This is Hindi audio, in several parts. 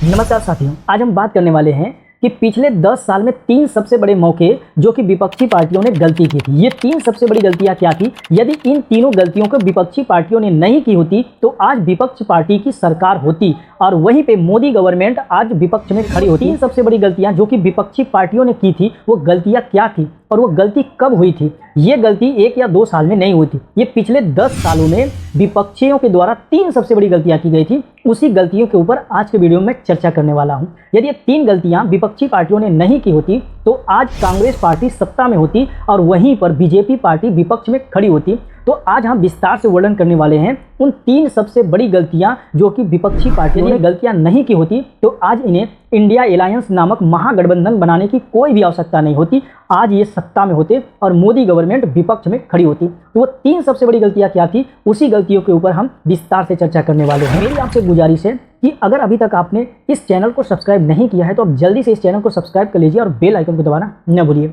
नमस्कार साथियों, आज हम बात करने वाले हैं कि पिछले 10 साल में 3 सबसे बड़े मौके जो कि विपक्षी पार्टियों ने गलती की थी। ये 3 सबसे बड़ी गलतियां क्या थी? यदि इन तीनों गलतियों को विपक्षी पार्टियों ने नहीं की होती तो आज विपक्ष पार्टी की सरकार होती और वहीं पे मोदी गवर्नमेंट आज विपक्ष में खड़ी होती। 3 सबसे बड़ी गलतियां जो कि विपक्षी पार्टियों ने की थी, वो गलतियां क्या थी और वो गलती कब हुई थी? ये गलती 1 या 2 साल में नहीं हुई थी, ये पिछले 10 सालों में विपक्षियों के द्वारा 3 सबसे बड़ी गलतियां की गई थी। उसी गलतियों के ऊपर आज के वीडियो में चर्चा करने वाला हूं। यदि ये 3 गलतियां विपक्षी पार्टियों ने नहीं की होती तो आज कांग्रेस पार्टी सत्ता में होती और वहीं पर बीजेपी पार्टी विपक्ष में खड़ी होती। तो आज हम विस्तार से वर्णन करने वाले हैं उन 3 सबसे बड़ी गलतियां जो कि विपक्षी पार्टियों ने गलतियां नहीं की होती तो आज इन्हें इंडिया अलायंस नामक महागठबंधन बनाने की कोई भी आवश्यकता नहीं होती। आज ये सत्ता में होते और मोदी गवर्नमेंट विपक्ष में खड़ी होती। तो वो 3 सबसे बड़ी गलतियां क्या थी, उसी गलतियों के ऊपर हम विस्तार से चर्चा करने वाले हैं। मेरी आपसे गुजारिश है कि अगर अभी तक आपने इस चैनल को सब्सक्राइब नहीं किया है तो आप जल्दी से इस चैनल को सब्सक्राइब कर लीजिए और बेल आइकन को दबाना न भूलिए।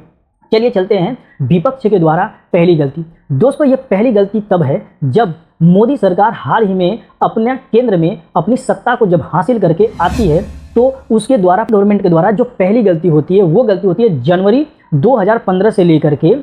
चलिए चलते हैं विपक्ष के द्वारा पहली गलती। दोस्तों, ये पहली गलती तब है जब मोदी सरकार हाल ही में अपने केंद्र में अपनी सत्ता को जब हासिल करके आती है तो उसके द्वारा गवर्नमेंट के द्वारा जो पहली गलती होती है वो गलती होती है जनवरी 2015 से लेकर के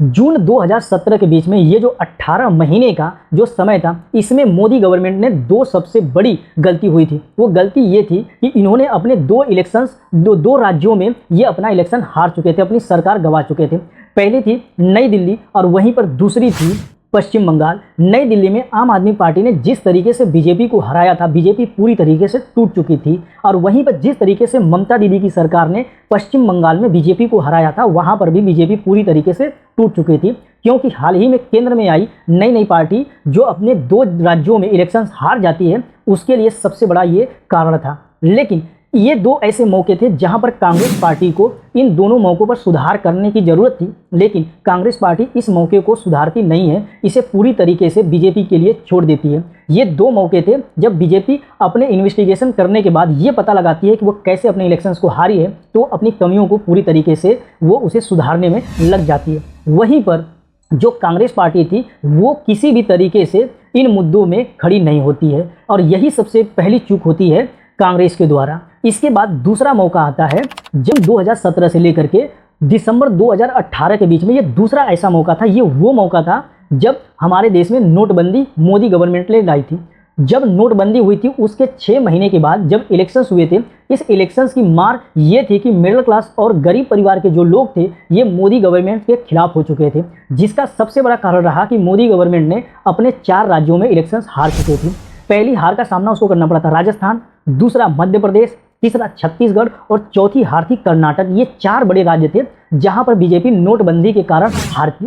जून 2017 के बीच में। ये जो 18 महीने का जो समय था, इसमें मोदी गवर्नमेंट ने 2 सबसे बड़ी गलती हुई थी। वो गलती ये थी कि इन्होंने अपने 2 इलेक्शंस दो राज्यों में ये अपना इलेक्शन हार चुके थे, अपनी सरकार गंवा चुके थे। पहली थी नई दिल्ली और वहीं पर दूसरी थी पश्चिम बंगाल। नई दिल्ली में आम आदमी पार्टी ने जिस तरीके से बीजेपी को हराया था, बीजेपी पूरी तरीके से टूट चुकी थी और वहीं पर जिस तरीके से ममता दीदी की सरकार ने पश्चिम बंगाल में बीजेपी को हराया था, वहां पर भी बीजेपी पूरी तरीके से टूट चुकी थी। क्योंकि हाल ही में केंद्र में आई नई पार्टी जो अपने 2 राज्यों में इलेक्शन हार जाती है, उसके लिए सबसे बड़ा ये कारण था। लेकिन ये 2 ऐसे मौके थे जहां पर कांग्रेस पार्टी को इन दोनों मौकों पर सुधार करने की जरूरत थी, लेकिन कांग्रेस पार्टी इस मौके को सुधारती नहीं है, इसे पूरी तरीके से बीजेपी के लिए छोड़ देती है। ये 2 मौके थे जब बीजेपी अपने इन्वेस्टिगेशन करने के बाद ये पता लगाती है कि वो कैसे अपने इलेक्शंस को हारी है, तो अपनी कमियों को पूरी तरीके से वो उसे सुधारने में लग जाती है। वहीं पर जो कांग्रेस पार्टी थी वो किसी भी तरीके से इन मुद्दों में खड़ी नहीं होती है और यही सबसे पहली चूक होती है कांग्रेस के द्वारा। इसके बाद दूसरा मौका आता है जब 2017 से लेकर के दिसंबर 2018 के बीच में। ये दूसरा ऐसा मौका था, ये वो मौका था जब हमारे देश में नोटबंदी मोदी गवर्नमेंट ने लाई थी। जब नोटबंदी हुई थी उसके 6 महीने के बाद जब इलेक्शंस हुए थे, इस इलेक्शंस की मार ये थी कि मिडिल क्लास और गरीब परिवार के जो लोग थे ये मोदी गवर्नमेंट के खिलाफ हो चुके थे, जिसका सबसे बड़ा कारण रहा कि मोदी गवर्नमेंट ने अपने 4 राज्यों में इलेक्शंस हार चुके थे। पहली हार का सामना उसको करना पड़ा था राजस्थान, दूसरा मध्य प्रदेश, तीसरा छत्तीसगढ़ और चौथी हार थी कर्नाटक। ये 4 बड़े राज्य थे जहां पर बीजेपी नोटबंदी के कारण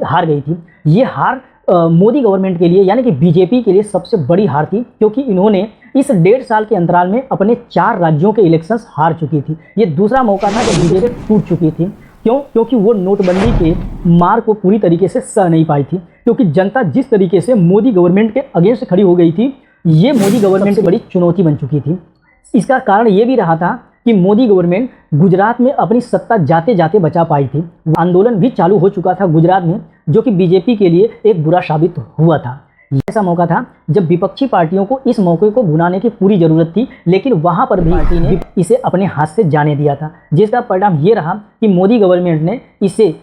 हार गई थी। ये हार मोदी गवर्नमेंट के लिए यानी कि बीजेपी के लिए सबसे बड़ी हार थी, क्योंकि इन्होंने इस 1.5 साल के अंतराल में अपने 4 राज्यों के इलेक्शंस हार चुकी थी। ये दूसरा मौका था जब बीजेपी टूट चुकी थी। क्यों? क्योंकि वो नोटबंदी के मार को पूरी तरीके से सह नहीं पाई थी, क्योंकि जनता जिस तरीके से मोदी गवर्नमेंट के अगेंस्ट खड़ी हो गई थी, ये मोदी गवर्नमेंट से बड़ी चुनौती बन चुकी थी। इसका कारण ये भी रहा था कि मोदी गवर्नमेंट गुजरात में अपनी सत्ता जाते जाते बचा पाई थी। आंदोलन भी चालू हो चुका था गुजरात में, जो कि बीजेपी के लिए एक बुरा साबित हुआ था। ऐसा मौका था जब विपक्षी पार्टियों को इस मौके को भुनाने की पूरी जरूरत थी, लेकिन वहां पर भी पार्टी ने इसे अपने हाथ से जाने दिया था, जिसका परिणाम ये रहा कि मोदी गवर्नमेंट ने इसे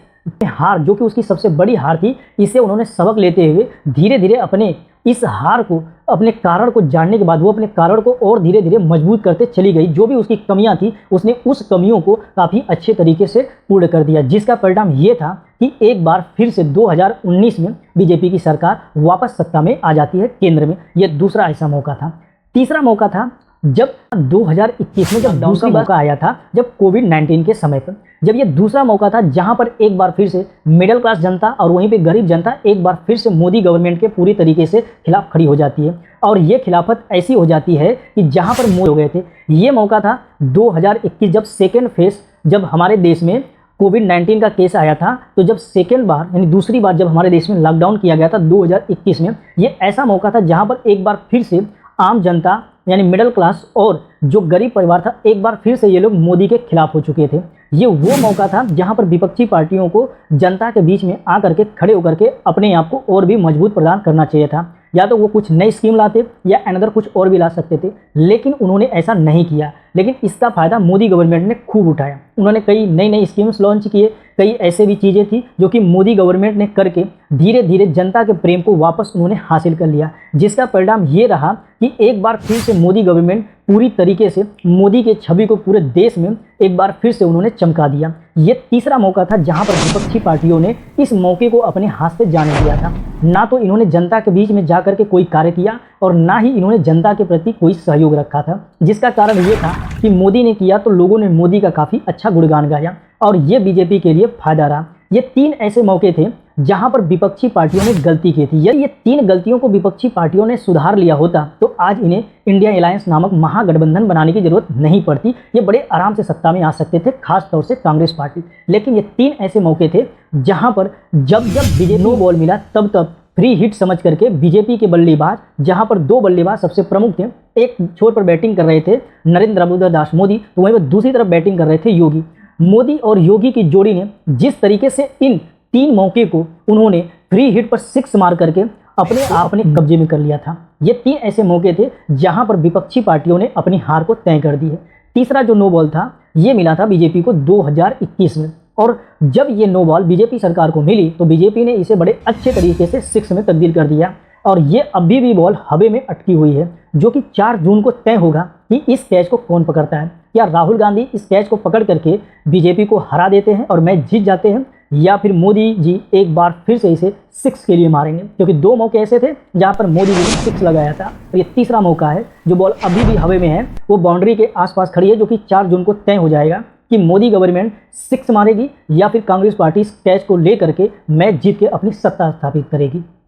हार, जो कि उसकी सबसे बड़ी हार थी, इसे उन्होंने सबक लेते हुए धीरे धीरे अपने इस हार को, अपने कारण को जानने के बाद वो अपने कारण को और धीरे धीरे मजबूत करते चली गई। जो भी उसकी कमियां थी उसने उस कमियों को काफ़ी अच्छे तरीके से पूर्ण कर दिया, जिसका परिणाम ये था कि एक बार फिर से 2019 में बीजेपी की सरकार वापस सत्ता में आ जाती है केंद्र में। यह दूसरा ऐसा मौका था। तीसरा मौका था जब 2021 में जब दूसरा मौका आया था, जब कोविड-19 के समय पर, जब ये दूसरा मौका था जहां पर एक बार फिर से मिडिल क्लास जनता और वहीं पे गरीब जनता एक बार फिर से मोदी गवर्नमेंट के पूरी तरीके से खिलाफ खड़ी हो जाती है। और ये खिलाफत ऐसी हो जाती है कि जहां पर मोदी हो गए थे। ये मौका था 2021 जब सेकेंड फेज, जब हमारे देश में कोविड-19 का केस आया था, तो जब सेकेंड बार यानी दूसरी बार जब हमारे देश में लॉकडाउन किया गया था 2021 में, ये ऐसा मौका था जहां पर एक बार फिर से आम जनता यानी मिडिल क्लास और जो गरीब परिवार था, एक बार फिर से ये लोग मोदी के खिलाफ हो चुके थे। ये वो मौका था जहां पर विपक्षी पार्टियों को जनता के बीच में आकर के खड़े होकर के अपने आप को और भी मजबूत प्रदान करना चाहिए था। या तो वो कुछ नई स्कीम लाते या अनदर कुछ और भी ला सकते थे, लेकिन उन्होंने ऐसा नहीं किया। लेकिन इसका फ़ायदा मोदी गवर्नमेंट ने खूब उठाया। उन्होंने कई नई नई स्कीम्स लॉन्च किए, कई ऐसे भी चीज़ें थी जो कि मोदी गवर्नमेंट ने करके धीरे धीरे जनता के प्रेम को वापस उन्होंने हासिल कर लिया, जिसका परिणाम ये रहा कि एक बार फिर से मोदी गवर्नमेंट पूरी तरीके से मोदी के छवि को पूरे देश में एक बार फिर से उन्होंने चमका दिया। ये तीसरा मौका था जहां पर विपक्षी पार्टियों ने इस मौके को अपने हाथ से जाने दिया था। ना तो इन्होंने जनता के बीच में जाकर के कोई कार्य किया और ना ही इन्होंने जनता के प्रति कोई सहयोग रखा था, जिसका कारण ये था कि मोदी ने किया तो लोगों ने मोदी का काफ़ी अच्छा गुणगान गाया और ये बीजेपी के लिए फायदा रहा। ये तीन ऐसे मौके थे जहां पर विपक्षी पार्टियों ने गलती की थी। यदि ये तीन गलतियों को विपक्षी पार्टियों ने सुधार लिया होता तो आज इन्हें इंडिया अलायंस नामक महागठबंधन बनाने की जरूरत नहीं पड़ती। ये बड़े आराम से सत्ता में आ सकते थे, खास तौर से कांग्रेस पार्टी। लेकिन ये तीन ऐसे मौके थे जहां पर जब जब बीजेपी नो बॉल मिला तब तब फ्री हिट समझ करके बीजेपी के बल्लेबाज, जहां पर दो बल्लेबाज सबसे प्रमुख थे, एक छोर पर बैटिंग कर रहे थे नरेंद्र दामोदर दास मोदी, तो वहीं पर दूसरी तरफ बैटिंग कर रहे थे योगी। मोदी और योगी की जोड़ी ने जिस तरीके से इन तीन मौके को उन्होंने फ्री हिट पर सिक्स मार करके अपने कब्जे में कर लिया था। ये तीन ऐसे मौके थे जहां पर विपक्षी पार्टियों ने अपनी हार को तय कर दी है। तीसरा जो नो बॉल था ये मिला था बीजेपी को 2021 में, और जब ये नो बॉल बीजेपी सरकार को मिली तो बीजेपी ने इसे बड़े अच्छे तरीके से सिक्स में तब्दील कर दिया और ये अभी भी बॉल हवा में अटकी हुई है, जो कि 4 जून को तय होगा कि इस कैच को कौन पकड़ता है। या राहुल गांधी इस कैच को पकड़ करके बीजेपी को हरा देते हैं और मैच जीत जाते हैं, या फिर मोदी जी एक बार फिर से इसे सिक्स के लिए मारेंगे, क्योंकि दो मौके ऐसे थे जहां पर मोदी जी ने सिक्स लगाया था। और ये तीसरा मौका है जो बॉल अभी भी हवा में है, वो बाउंड्री के आसपास खड़ी है, जो कि 4 जून को तय हो जाएगा कि मोदी गवर्नमेंट सिक्स मारेगी या फिर कांग्रेस पार्टी इस कैच को लेकर के मैच जीत के अपनी सत्ता स्थापित करेगी।